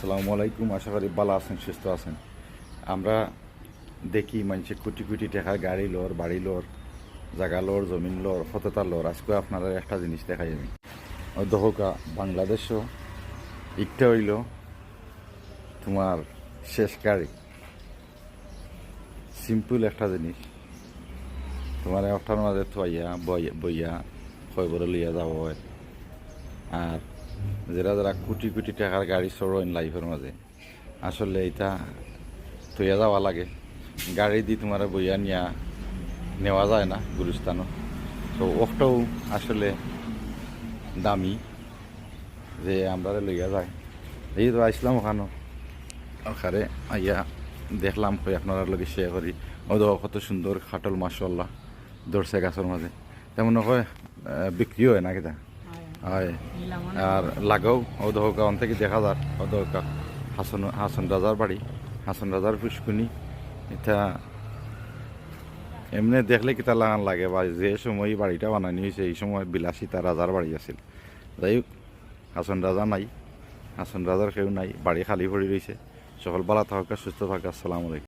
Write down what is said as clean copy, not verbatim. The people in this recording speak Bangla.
আসসালামু আলাইকুম। আশা করি ভালো আছেন, সুস্থ আছেন। আমরা দেখি মানুষে কোটি কোটি টাকার গাড়ি লোর, বাড়ি লোর, জায়গা লোর, জমিন লোর, সততা লোর। আজকে আপনারা একটা জিনিস দেখাই আমি দহকা বাংলাদেশও ইটা হইল তোমার শেষ গাড়ি। সিম্পল একটা জিনিস তোমার ওটার মাঝে থইয়া বইয়া খবরে লইয়া যাব হয়। আর যারা যারা কোটি কোটি টাকার গাড়ি চড়েন লাইফের মাঝে, আসলে এটা থইয়া যাওয়া লাগে। গাড়ি দিয়ে তোমার বইয়া নেওয়া যায় না গুলিস্তানও। তো ওটাও আসলে দামি যে আমরা লইয়া যায়। এই তো আসলাম ওখানে, ওখানে আইয়া দেখলাম কই আপনার লগে শেয়ার করি। ও দেখো কত সুন্দর খাটল, মাশাআল্লাহ, ধরছে গাছের মাঝে। তেমন হয় বিক্রি হয় না কিনা হয়। আর লাগাও ও দহকা অন থেকে দেখা যার ও দহকা হাসন রাজার বাড়ি, হাসন রাজার পুষ্কুনি। এটা এমনি দেখলে কিতা লাগান লাগে, বা যে সময় বাড়িটা বানানি হয়েছে এই সময় বিলাসিতা রাজার বাড়ি আছিল। যাই হোক, হাসন রাজা নাই, হাসন রাজার কেউ নাই, বাড়ি খালি পড়ে রয়েছে। সকল ভালো থাকা, সুস্থ থাকা। আসসালামু আলাইকুম।